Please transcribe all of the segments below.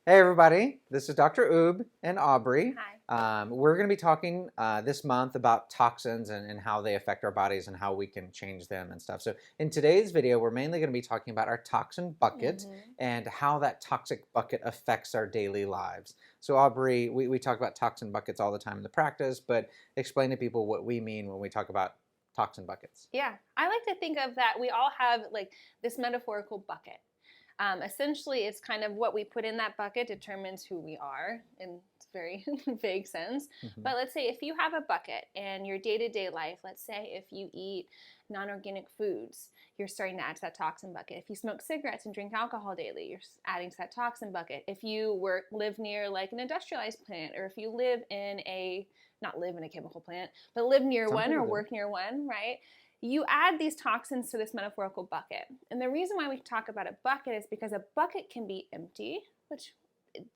Hey everybody, this is Dr. Oubre and Aubree. Hi. We're going to be talking this month about toxins and how they affect our bodies and how we can change them and stuff. So in today's video, we're mainly going to be talking about our toxin bucket and how that toxic bucket affects our daily lives. So Aubree, we talk about toxin buckets all the time in the practice, but explain to people what we mean when we talk about toxin buckets. Yeah, I like to think of that we all have like this metaphorical bucket. Essentially, it's kind of what we put in that bucket determines who we are in a very vague sense. Mhm. But let's say if you have a bucket and your day to day life, let's say if you eat non organic foods, you're starting to add to that toxin bucket. If you smoke cigarettes and drink alcohol daily, you're adding to that toxin bucket. If you live near like an industrialized plant, or if you live in a, not live in a chemical plant, but live near Some one or people do. work near one, right? You add these toxins to this metaphorical bucket. And the reason why we talk about a bucket is because a bucket can be empty, which,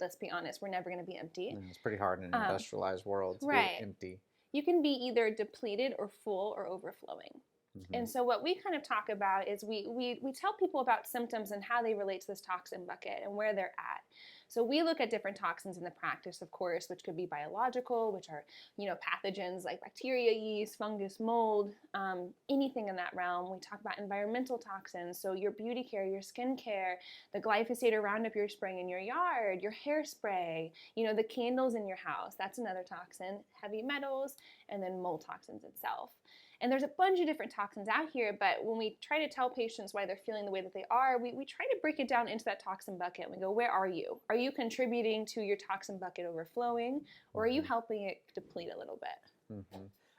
let's be honest, we're never going to be empty. It's pretty hard in an industrialized world to be Right. empty. You can be either depleted or full or overflowing. And so what we kind of talk about is we tell people about symptoms and how they relate to this toxin bucket and where they're at. So we look at different toxins in the practice, of course, which could be biological, which are, pathogens like bacteria, yeast, fungus, mold, anything in that realm. We talk about environmental toxins, so your beauty care, your skin care, the glyphosate or Roundup you're spraying in your yard, your hairspray, the candles in your house, that's another toxin, heavy metals, and then mold toxins itself. And there's a bunch of different toxins out here, but when we try to tell patients why they're feeling the way that they are, we try to break it down into that toxin bucket. We go, where are you? Are you contributing to your toxin bucket overflowing, or are you helping it deplete a little bit?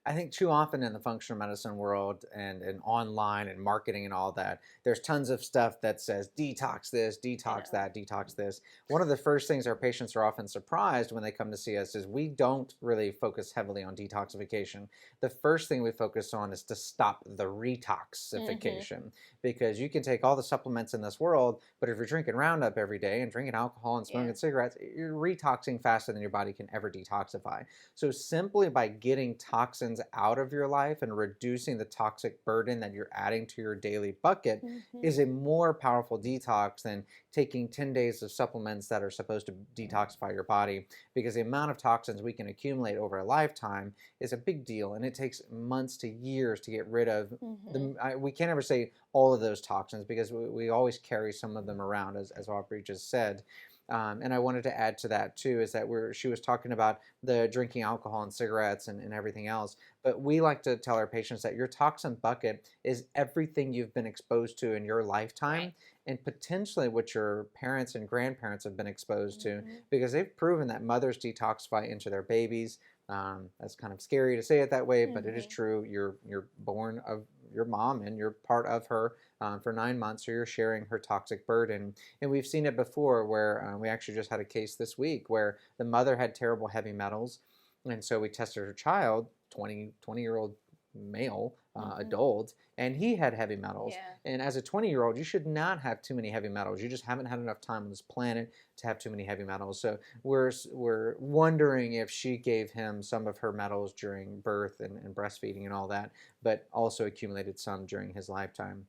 I think too often in the functional medicine world and online and marketing and all that, there's tons of stuff that says detox this, detox that, detox this. One of the first things our patients are often surprised when they come to see us is we don't really focus heavily on detoxification. The first thing we focus on is to stop the retoxification, because you can take all the supplements in this world, but if you're drinking Roundup every day and drinking alcohol and smoking cigarettes, you're retoxing faster than your body can ever detoxify. So simply by getting toxins out of your life and reducing the toxic burden that you're adding to your daily bucket is a more powerful detox than taking 10 days of supplements that are supposed to detoxify your body, because the amount of toxins we can accumulate over a lifetime is a big deal, and it takes months to years to get rid of we can't ever say all of those toxins, because we always carry some of them around, as Aubree just said. And I wanted to add to that too, is that she was talking about the drinking alcohol and cigarettes and everything else. But we like to tell our patients that your toxin bucket is everything you've been exposed to in your lifetime, and potentially what your parents and grandparents have been exposed to, because they've proven that mothers detoxify into their babies. That's kind of scary to say it that way, but it is true. You're born of your mom and you're part of her for 9 months, so you're sharing her toxic burden. And we've seen it before where we actually just had a case this week where the mother had terrible heavy metals, and so we tested her child, 20-year-old male adult, and he had heavy metals. And as a 20-year-old, you should not have too many heavy metals. You just haven't had enough time on this planet to have too many heavy metals. So we're wondering if she gave him some of her metals during birth and breastfeeding and all that, but also accumulated some during his lifetime.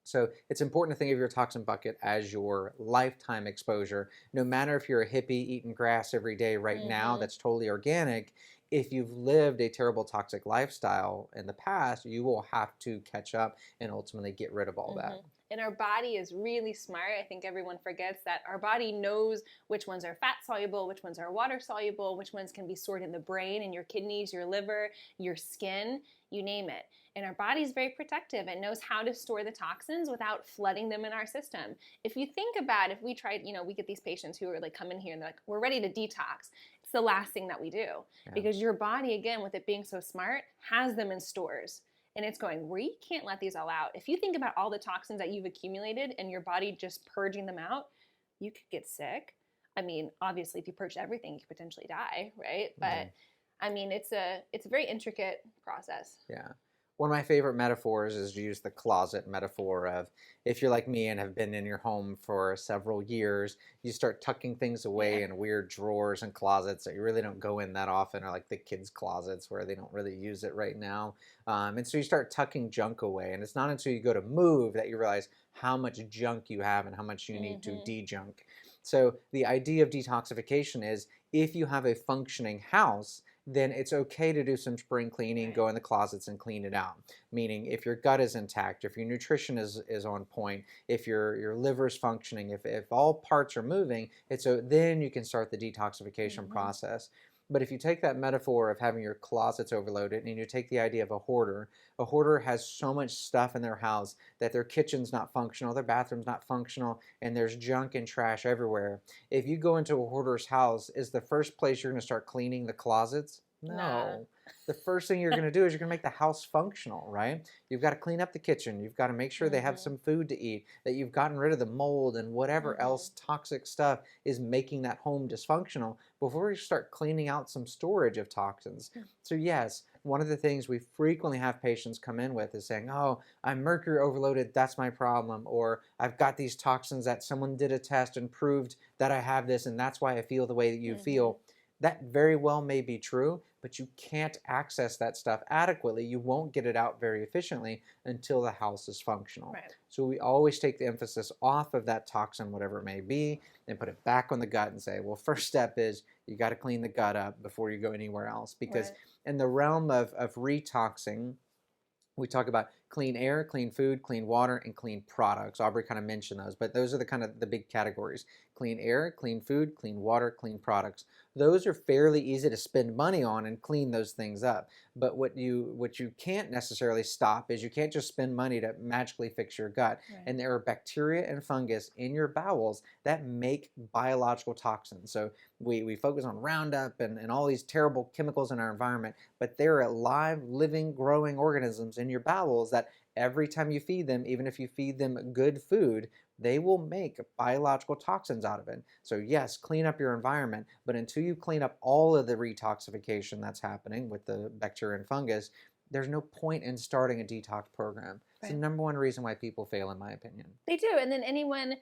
So it's important to think of your toxin bucket as your lifetime exposure. No matter if you're a hippie eating grass every day right now that's totally organic, if you've lived a terrible toxic lifestyle in the past, you will have to catch up and ultimately get rid of all that. And our body is really smart. I think everyone forgets that our body knows which ones are fat soluble, which ones are water soluble, which ones can be stored in the brain, in your kidneys, your liver, your skin, you name it. And our body is very protective and knows how to store the toxins without flooding them in our system. If you think about, if we tried, we get these patients who are like come in here and they're like, we're ready to detox. It's the last thing that we do, because your body, again, with it being so smart, has them in stores. And it's going, we can't let these all out. If you think about all the toxins that you've accumulated and your body just purging them out, you could get sick. I mean, obviously, if you purge everything, you could potentially die, right? But I mean, it's a very intricate process. Yeah. One of my favorite metaphors is to use the closet metaphor of, if you're like me and have been in your home for several years, you start tucking things away in weird drawers and closets that you really don't go in that often, or like the kids' closets where they don't really use it right now. And so you start tucking junk away, and it's not until you go to move that you realize how much junk you have and how much you need to de-junk. So the idea of detoxification is if you have a functioning house, then it's okay to do some spring cleaning, go in the closets and clean it out. Meaning if your gut is intact, if your nutrition is on point, if your liver is functioning, if all parts are moving, then you can start the detoxification process. But if you take that metaphor of having your closets overloaded and you take the idea of a hoarder has so much stuff in their house that their kitchen's not functional, their bathroom's not functional, and there's junk and trash everywhere. If you go into a hoarder's house, is the first place you're going to start cleaning the closets? No. Nah. The first thing you're going to do is you're going to make the house functional, right? You've got to clean up the kitchen. You've got to make sure they have some food to eat, that you've gotten rid of the mold and whatever else toxic stuff is making that home dysfunctional before you start cleaning out some storage of toxins. So yes, one of the things we frequently have patients come in with is saying, oh, I'm mercury overloaded, that's my problem. Or I've got these toxins that someone did a test and proved that I have this and that's why I feel the way that you feel. That very well may be true, but you can't access that stuff adequately. You won't get it out very efficiently until the house is functional. So we always take the emphasis off of that toxin, whatever it may be, and put it back on the gut and say, well, first step is you got to clean the gut up before you go anywhere else. Because in the realm of retoxing, we talk about clean air, clean food, clean water, and clean products. Aubree kind of mentioned those, but those are the kind of the big categories. Clean air, clean food, clean water, clean products. Those are fairly easy to spend money on and clean those things up. But what you can't necessarily stop is you can't just spend money to magically fix your gut. And there are bacteria and fungus in your bowels that make biological toxins. So we focus on Roundup and all these terrible chemicals in our environment, but there are live, living, growing organisms in your bowels that every time you feed them, even if you feed them good food, they will make biological toxins out of it. So yes, clean up your environment, but until you clean up all of the detoxification that's happening with the bacteria and fungus, there's no point in starting a detox program. It's the number one reason why people fail, in my opinion. They do. And then anyone,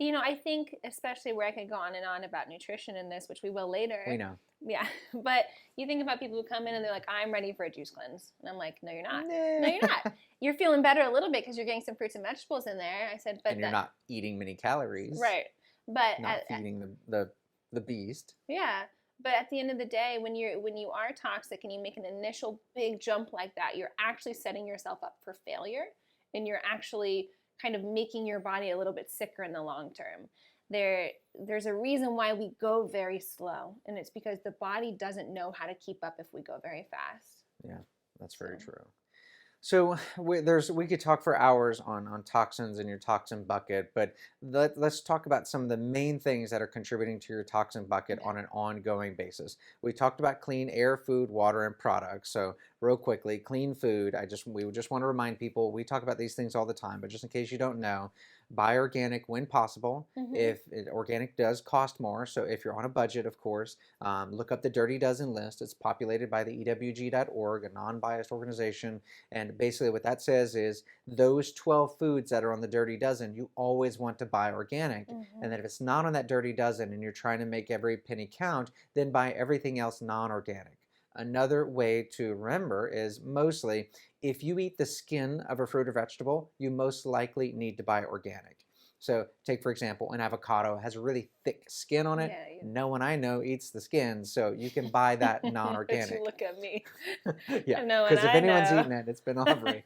I think especially where I could go on and on about nutrition in this, which we will later. We know. Yeah. But you think about people who come in and they're like, I'm ready for a juice cleanse. And I'm like, no, you're not. Nah. No, you're not. You're feeling better a little bit because you're getting some fruits and vegetables in there. I said, but and you're not eating many calories. Right. But not feeding the beast. Yeah. But at the end of the day, when you are toxic and you make an initial big jump like that, you're actually setting yourself up for failure, and you're actually kind of making your body a little bit sicker in the long term. There's a reason why we go very slow, and it's because the body doesn't know how to keep up if we go very fast. Yeah, that's very true. So we could talk for hours on toxins in your toxin bucket, but let's talk about some of the main things that are contributing to your toxin bucket on an ongoing basis. We talked about clean air, food, water, and products. So real quickly, clean food. We just want to remind people, we talk about these things all the time, but just in case you don't know, buy organic when possible. Organic does cost more, so if you're on a budget, of course, look up the Dirty Dozen list. It's populated by the EWG.org, a non-biased organization, and basically what that says is those 12 foods that are on the Dirty Dozen, you always want to buy organic, and that if it's not on that Dirty Dozen and you're trying to make every penny count, then buy everything else non-organic. Another way to remember is mostly if you eat the skin of a fruit or vegetable, you most likely need to buy organic. So take, for example, an avocado has a really thick skin on it. No one I know eats the skin, so you can buy that non-organic. You look at me. Yeah, because if anyone's eaten it, it's been Aubree,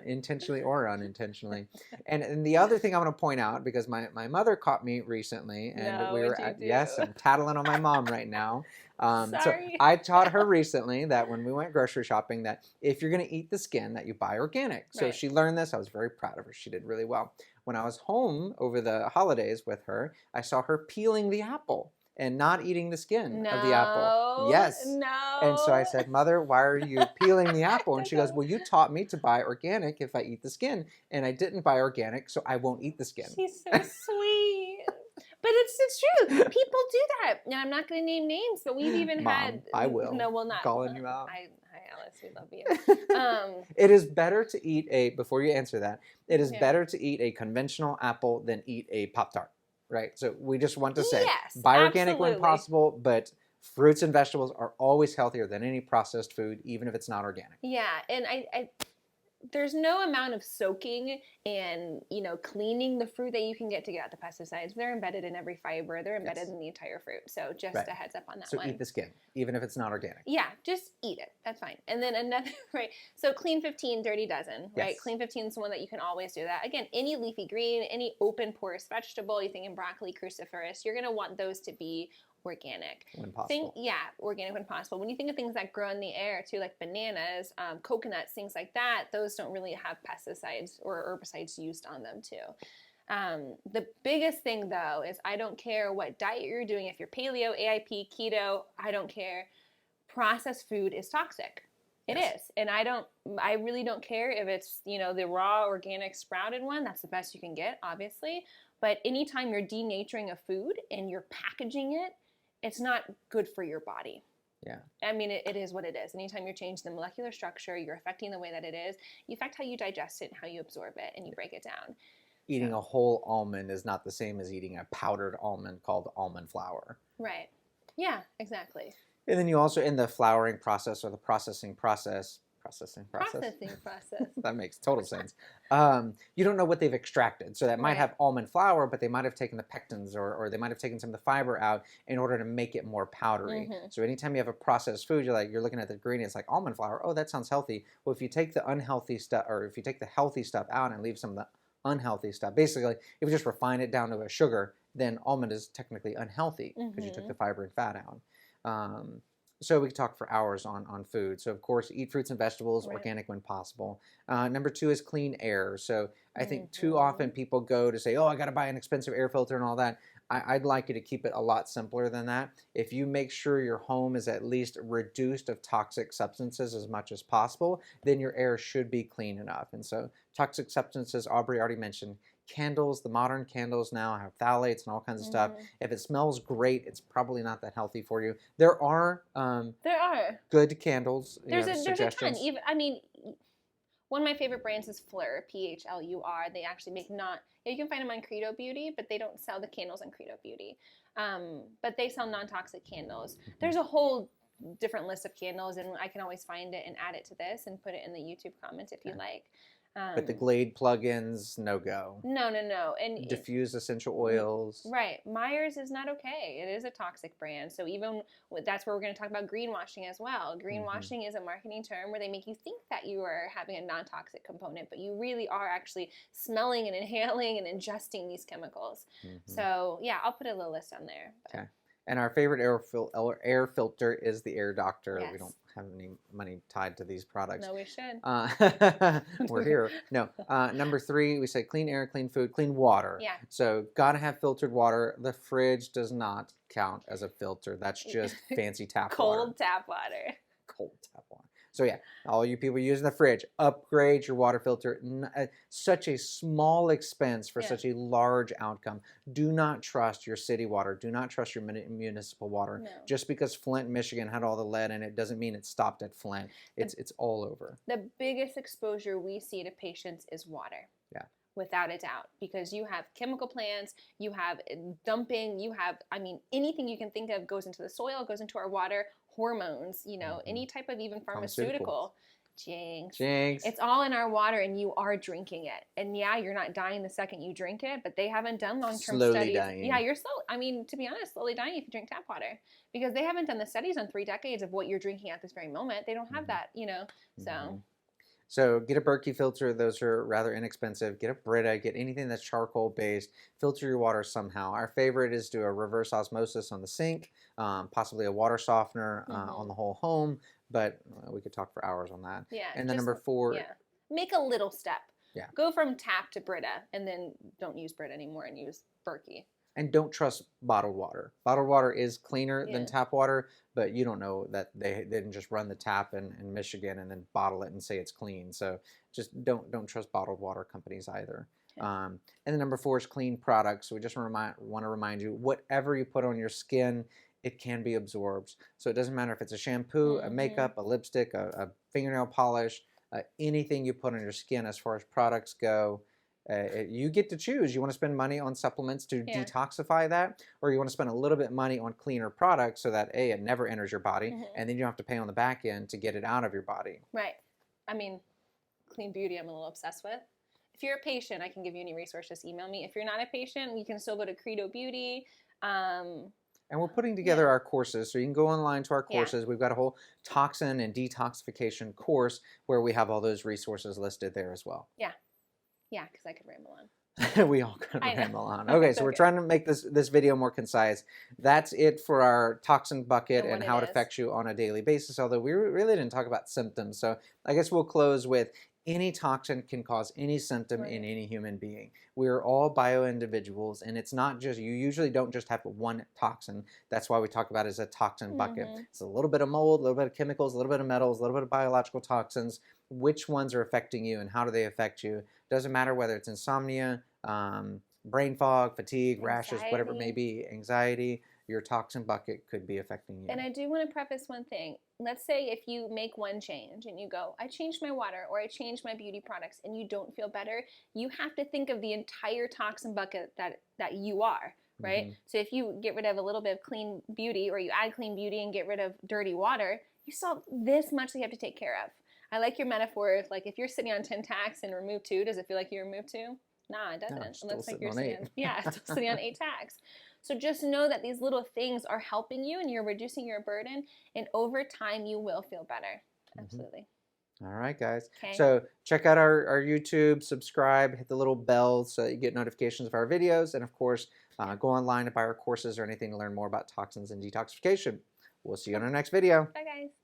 intentionally or unintentionally. And the other thing I want to point out, because my mother caught me recently, and we were yes, I'm tattling on my mom right now. So I taught her recently that when we went grocery shopping, that if you're going to eat the skin, that you buy organic. So she learned this. I was very proud of her. She did really well. When I was home over the holidays with her, I saw her peeling the apple and not eating the skin of the apple. Yes. No. And so I said, Mother, why are you peeling the apple? And she goes, well, you taught me to buy organic if I eat the skin. And I didn't buy organic, so I won't eat the skin. She's so sweet. But it's true. People do that. Now, I'm not going to name names, but we've even had... I will. No, we'll not. Calling you out. Hi, Alice. We love you. It is better to eat before you answer that, it is better to eat a conventional apple than eat a Pop-Tart, right? So we just want to say, buy organic when possible, but fruits and vegetables are always healthier than any processed food, even if it's not organic. Yeah, and there's no amount of soaking and, you know, cleaning the fruit that you can get to get out the pesticides. They're embedded in every fiber. They're embedded in the entire fruit. So just Right. a heads up on that So one. eat the skin, even if it's not organic. Yeah, just eat it. That's fine. And then another, right? So clean 15, dirty dozen, right? Yes. Clean 15 is the one that you can always do that. Again, any leafy green, any open porous vegetable, you think in broccoli, cruciferous, you're going to want those to be organic. When possible. Organic when possible. When you think of things that grow in the air too, like bananas, coconuts, things like that, those don't really have pesticides or herbicides used on them too. The biggest thing though is I don't care what diet you're doing, if you're paleo, AIP, keto, I don't care. Processed food is toxic. It is. And I really don't care if it's, you know, the raw organic sprouted one, that's the best you can get, obviously. But anytime you're denaturing a food and you're packaging it, it's not good for your body. Yeah. I mean, it is what it is. Anytime you're changing the molecular structure, you're affecting the way that it is, you affect how you digest it and how you absorb it and you break it down. Eating a whole almond is not the same as eating a powdered almond called almond flour. Right. Yeah, exactly. And then you also, in the flouring process or the processing process. That makes total sense. You don't know what they've extracted. So that might have almond flour, but they might have taken the pectins or they might have taken some of the fiber out in order to make it more powdery. So anytime you have a processed food, you're looking at the ingredients like almond flour. Oh, that sounds healthy. Well, if you take the unhealthy stuff, or if you take the healthy stuff out and leave some of the unhealthy stuff, basically, if you just refine it down to a sugar, then almond is technically unhealthy because you took the fiber and fat out. So we could talk for hours on food. So of course, eat fruits and vegetables, organic when possible. Number 2 is clean air. So I think too often people go to say, oh, I got to buy an expensive air filter and all that. I'd like you to keep it a lot simpler than that. If you make sure your home is at least reduced of toxic substances as much as possible, then your air should be clean enough. And so toxic substances, Aubree already mentioned, candles, the modern candles now have phthalates and all kinds of stuff. If it smells great, it's probably not that healthy for you. There are good candles. There's a ton. Even, I mean, one of my favorite brands is Fleur, P-H-L-U-R. They actually make you can find them on Credo Beauty, but they don't sell the candles on Credo Beauty. But they sell non-toxic candles. There's a whole different list of candles, and I can always find it and add it to this and put it in the YouTube comments if you like. But the Glade plugins, no go. No. And diffuse essential oils. Right. Myers is not okay. It is a toxic brand. So even that's where we're going to talk about greenwashing as well. Greenwashing is a marketing term where they make you think that you are having a non-toxic component, but you really are actually smelling and inhaling and ingesting these chemicals. So yeah, I'll put a little list on there. Okay. And our favorite air filter is the Air Doctor. Yes. We don't have any money tied to these products. No, we should. We're here. No. Number 3, we say clean air, clean food, clean water. Yeah. So got to have filtered water. The fridge does not count as a filter. That's just fancy tap water. Cold tap water. Cold tap water. So yeah, all you people using the fridge, upgrade your water filter. Such a small expense for such a large outcome. Do not trust your city water. Do not trust your municipal water. No. Just because Flint, Michigan had all the lead in it doesn't mean it stopped at Flint. It's all over. The biggest exposure we see to patients is water. Yeah. Without a doubt, because you have chemical plants, you have dumping, you have, I mean, anything you can think of goes into the soil, goes into our water, hormones, you know, any type of even pharmaceutical. Jinx. It's all in our water and you are drinking it. And yeah, you're not dying the second you drink it, but they haven't done long-term studies. Dying. Yeah, you're I mean, to be honest, slowly dying if you drink tap water. Because they haven't done the studies on 3 decades of what you're drinking at this very moment. They don't have that, you know, so... So get a Berkey filter. Those are rather inexpensive. Get a Brita. Get anything that's charcoal based. Filter your water somehow. Our favorite is do a reverse osmosis on the sink, possibly a water softener on the whole home, but we could talk for hours on that. Yeah. And then number 4. Yeah. Make a little step. Yeah. Go from tap to Brita and then don't use Brita anymore and use Berkey. And don't trust bottled water. Bottled water is cleaner than tap water, but you don't know that they didn't just run the tap in Michigan and then bottle it and say it's clean. So just don't trust bottled water companies either. Okay. And then number 4 is clean products. So we just want to remind you, whatever you put on your skin, it can be absorbed. So it doesn't matter if it's a shampoo, a makeup, a lipstick, a fingernail polish, anything you put on your skin as far as products go. You get to choose. You want to spend money on supplements to detoxify that, or you want to spend a little bit of money on cleaner products so that A, it never enters your body, and then you don't have to pay on the back end to get it out of your body. Right. I mean, clean beauty I'm a little obsessed with. If you're a patient, I can give you any resource, just email me. If you're not a patient, you can still go to Credo Beauty. And we're putting together our courses, so you can go online to our Yeah. courses. We've got a whole toxin and detoxification course where we have all those resources listed there as well. Yeah, because I could ramble on. We all kind I of know. ramble on. Okay, It's so we're okay. trying to make this video more concise. That's it for our toxin bucket And and what how it it is. affects you on a daily basis, although we really didn't talk about symptoms. So I guess we'll close with any toxin can cause any symptom in any human being. We're all bio-individuals, and it's not just, you usually don't just have one toxin. That's why we talk about it as a toxin bucket. It's a little bit of mold, a little bit of chemicals, a little bit of metals, a little bit of biological toxins. Which ones are affecting you and how do they affect you? Doesn't matter whether it's insomnia, brain fog, fatigue, rashes, whatever it may be, anxiety, your toxin bucket could be affecting you. And I do want to preface one thing. Let's say if you make one change and you go, I changed my water or I changed my beauty products and you don't feel better, you have to think of the entire toxin bucket that you are, right? So if you get rid of a little bit of clean beauty or you add clean beauty and get rid of dirty water, you still have this much that you have to take care of. I like your metaphor of like if you're sitting on 10 tacks and remove 2, does it feel like you removed 2? Nah, it doesn't. No, It looks like you're sitting on still sitting on 8 tacks. So just know that these little things are helping you and you're reducing your burden, and over time you will feel better. Absolutely. All right, guys. Okay. So check out our YouTube, subscribe, hit the little bell so that you get notifications of our videos, and of course, go online to buy our courses or anything to learn more about toxins and detoxification. We'll see you on our next video. Bye, guys.